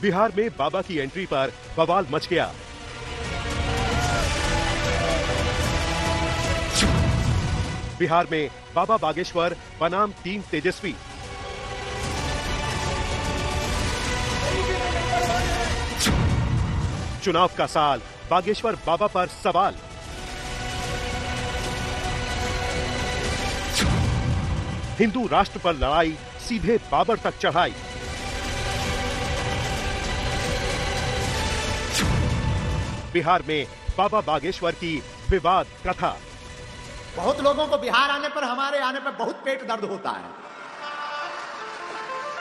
बिहार में बाबा की एंट्री पर बवाल मच गया। बिहार में बाबा बागेश्वर बनाम टीम तेजस्वी। चुनाव का साल, बागेश्वर बाबा पर सवाल। हिंदू राष्ट्र पर लड़ाई, सीधे बाबर तक चढ़ाई। बिहार में बाबा बागेश्वर की विवाद कथा। बहुत लोगों को बिहार आने पर, हमारे आने पर बहुत पेट दर्द होता है।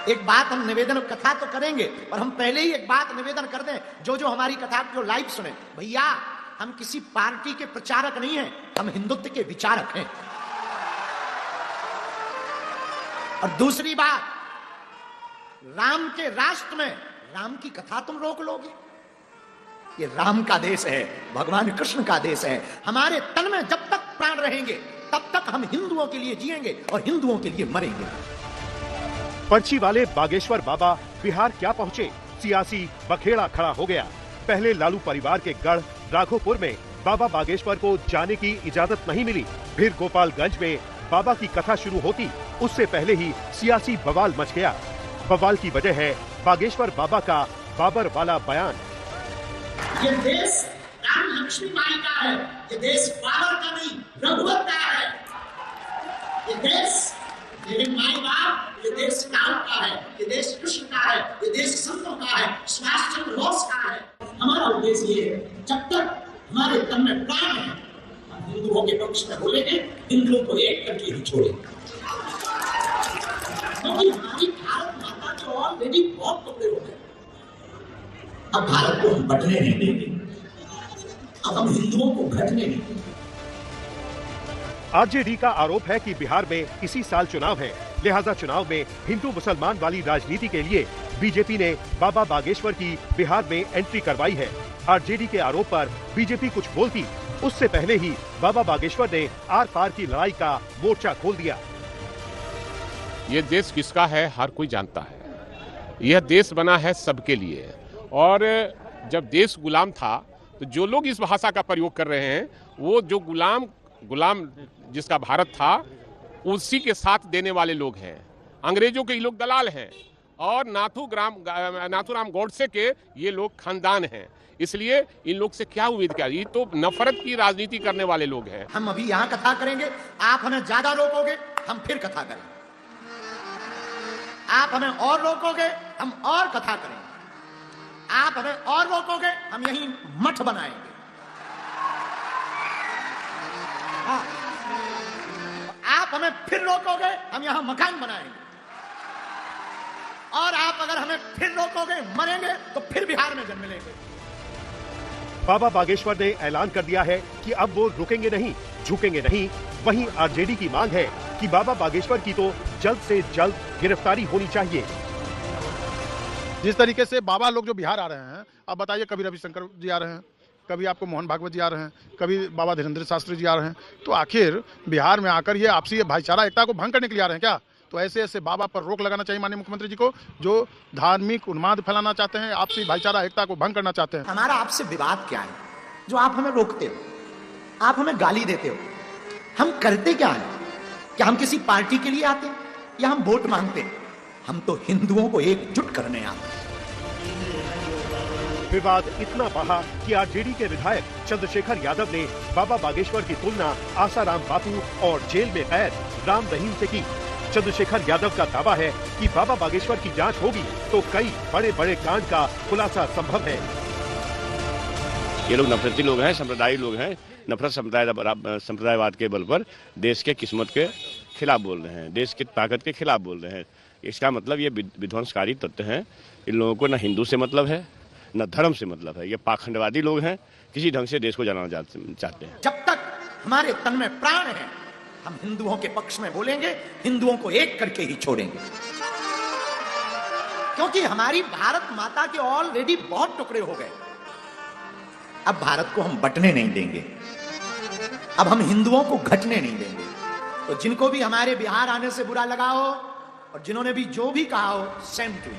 एक बात हम निवेदन, कथा तो करेंगे, पर हम पहले ही एक बात निवेदन कर दें, जो हमारी कथा जो लाइव सुने, भैया हम किसी पार्टी के प्रचारक नहीं हैं, हम हिंदुत्व के विचारक हैं। और दूसरी बात, राम के राष्ट्र में राम की कथा तुम रोक लोगे? ये राम का देश है, भगवान कृष्ण का देश है। हमारे तन में जब तक प्राण रहेंगे तब तक हम हिंदुओं के लिए जिएंगे और हिंदुओं के लिए मरेंगे। पर्ची वाले बागेश्वर बाबा बिहार क्या पहुंचे, सियासी बखेड़ा खड़ा हो गया। पहले लालू परिवार के गढ़ राघोपुर में बाबा बागेश्वर को जाने की इजाजत नहीं मिली। फिर गोपालगंज में बाबा की कथा शुरू होती, उससे पहले ही सियासी बवाल मच गया। बवाल की वजह है बागेश्वर बाबा का बाबर वाला बयान। ये देश राम लक्ष्मी माई का है, ये देश बाबर का नहीं, रघुवर का है। ये देश मेरे माई बाप, ये देश राम का है, ये देश कृष्ण का है, ये देश संतों का है, सुभाष चंद्र बोस का है। हमारा उद्देश्य ये है, जब तक हमारे तन में प्राण है, हम हिंदुओं के पक्ष में बोलेंगे, हिंदुओं को एक करके ही छोड़ेंगे। क्योंकि हमारी भारत माता के ऑलरेडी बहुत टुकड़े हो गए। अब भारत को हम बटने नहीं देंगे, अब हम हिंदुओं को घटने नहीं देंगे। आरजेडी का आरोप है कि बिहार में इसी साल चुनाव है, लिहाजा चुनाव में हिंदू मुसलमान वाली राजनीति के लिए बीजेपी ने बाबा बागेश्वर की बिहार में एंट्री करवाई है। आरजेडी के आरोप पर बीजेपी कुछ बोलती, उससे पहले ही बाबा बागेश्वर ने आर पार की लड़ाई का मोर्चा खोल दिया। ये देश किसका है हर कोई जानता है। यह देश बना है सबके लिए, और जब देश गुलाम था तो जो लोग इस भाषा का प्रयोग कर रहे हैं, वो जो गुलाम जिसका भारत था, उसी के साथ देने वाले लोग हैं। अंग्रेजों के ये लोग दलाल हैं, और नाथूराम गौडसे के ये लोग खानदान हैं। इसलिए इन लोग से क्या उम्मीद किया? ये तो नफरत की राजनीति करने वाले लोग हैं। हम अभी यहाँ कथा करेंगे, आप हमें ज्यादा रोकोगे, हम फिर कथा करेंगे। आप हमें और रोकोगे, हम और कथा करेंगे। आप हमें और रोकोगे, हम यहीं मठ बनाएंगे। आप हमें फिर रोकोगे, हम यहां मकान बनाएंगे। और आप अगर हमें फिर रोकोगे, मरेंगे, तो फिर बिहार में जन्म लेंगे। बाबा बागेश्वर ने ऐलान कर दिया है कि अब वो रुकेंगे नहीं, झुकेंगे नहीं। वहीं आरजेडी की मांग है कि बाबा बागेश्वर की तो जल्द से जल्द गिरफ्तारी होनी चाहिए। जिस तरीके से बाबा लोग जो बिहार आ रहे हैं, अब बताइए, कभी रविशंकर जी आ रहे हैं, कभी आपको मोहन भागवत जी आ रहे हैं, कभी बाबा धीरेन्द्र शास्त्री जी आ रहे हैं, तो आखिर बिहार में आकर ये आपसी भाईचारा एकता को भंग करने के लिए आ रहे हैं क्या? तो ऐसे ऐसे बाबा पर रोक लगाना चाहिए माननीय मुख्यमंत्री जी को, जो धार्मिक उन्माद फैलाना चाहते हैं, आपसी भाईचारा एकता को भंग करना चाहते हैं। हमारा आपसे विवाद क्या है जो आप हमें रोकते हो, आप हमें गाली देते हो? हम करते क्या है? क्या हम किसी पार्टी के लिए आते हैं या हम वोट मांगते हैं? हम तो हिंदुओं को एकजुट करने आते हैं। विवाद इतना बढ़ा कि आरजेडी के विधायक चंद्रशेखर यादव ने बाबा बागेश्वर की तुलना आसाराम बापू और जेल में कैद राम रहीम से की। चंद्रशेखर यादव का दावा है कि बाबा बागेश्वर की जांच होगी तो कई बड़े बड़े कांड का खुलासा संभव है। ये लोग नफरती लोग हैं, संप्रदायी लोग हैं। नफरत संप्रदायवाद के बल पर देश के किस्मत के खिलाफ बोल रहे हैं, देश की ताकत के खिलाफ बोल रहे हैं। इसका मतलब ये विध्वंसकारी तत्व हैं। इन लोगों को न हिंदू से मतलब है, न धर्म से मतलब है। ये पाखंडवादी लोग हैं, किसी ढंग से देश को जलाना चाहते हैं। जब तक हमारे तन में प्राण है, हम हिंदुओं के पक्ष में बोलेंगे, हिंदुओं को एक करके ही छोड़ेंगे। क्योंकि हमारी भारत माता के ऑलरेडी बहुत टुकड़े हो गए। अब भारत को हम बटने नहीं देंगे, अब हम हिंदुओं को घटने नहीं देंगे। तो जिनको भी हमारे बिहार आने से बुरा लगा हो और जिन्होंने भी जो भी कहा हो, सेम टू यू।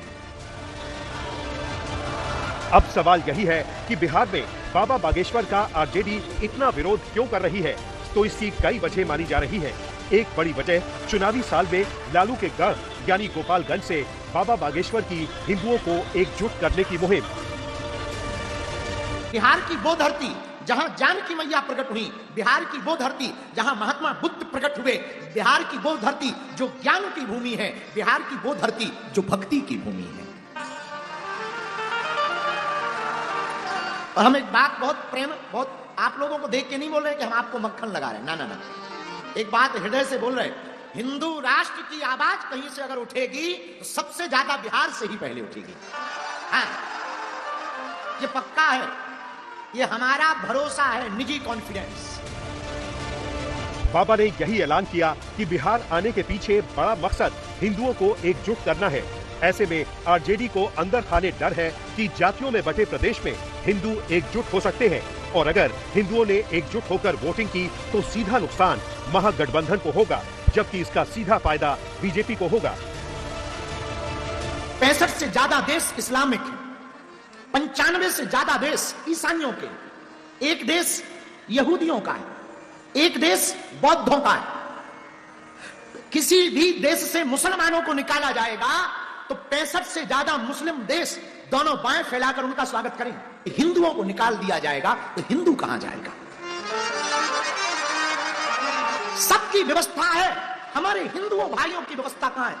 अब सवाल यही है कि बिहार में बाबा बागेश्वर का आरजेडी इतना विरोध क्यों कर रही है? तो इसकी कई वजह मानी जा रही है। एक बड़ी वजह चुनावी साल में लालू के गढ़ यानी गोपालगंज से बाबा बागेश्वर की हिंदुओं को एकजुट करने की मुहिम। बिहार की वो धरती जहां जानकी मैया प्रकट हुई, बिहार की वो धरती जहां महात्मा बुद्ध प्रकट हुए, बिहार की वो धरती जो ज्ञान की भूमि है, बिहार की वो धरती जो भक्ति की भूमि है। और हम एक बात बहुत आप लोगों को देख के नहीं बोल रहे कि हम आपको मक्खन लगा रहे हैं, ना ना ना, एक बात हृदय से बोल रहे हैं। हिंदू राष्ट्र की आवाज कहीं से अगर उठेगी तो सबसे ज्यादा बिहार से ही पहले उठेगी। हाँ, ये पक्का है, ये हमारा भरोसा है, निजी कॉन्फिडेंस। बाबा ने यही ऐलान किया कि बिहार आने के पीछे बड़ा मकसद हिंदुओं को एकजुट करना है। ऐसे में आरजेडी को अंदर खाने डर है कि जातियों में बटे प्रदेश में हिंदू एकजुट हो सकते हैं और अगर हिंदुओं ने एकजुट होकर वोटिंग की तो सीधा नुकसान महागठबंधन को होगा, जबकि इसका सीधा फायदा बीजेपी को होगा। 65 से ज्यादा देश इस्लामिक है, 95 से ज्यादा देश ईसाइयों के, एक देश यहूदियों का है, एक देश बौद्धों का है। किसी भी देश से मुसलमानों को निकाला जाएगा तो 65 से ज्यादा मुस्लिम देश दोनों बाएं फैलाकर उनका स्वागत करेंगे। हिंदुओं को निकाल दिया जाएगा तो हिंदू कहां जाएगा? सबकी व्यवस्था है, हमारे हिंदुओं भाइयों की व्यवस्था कहां है?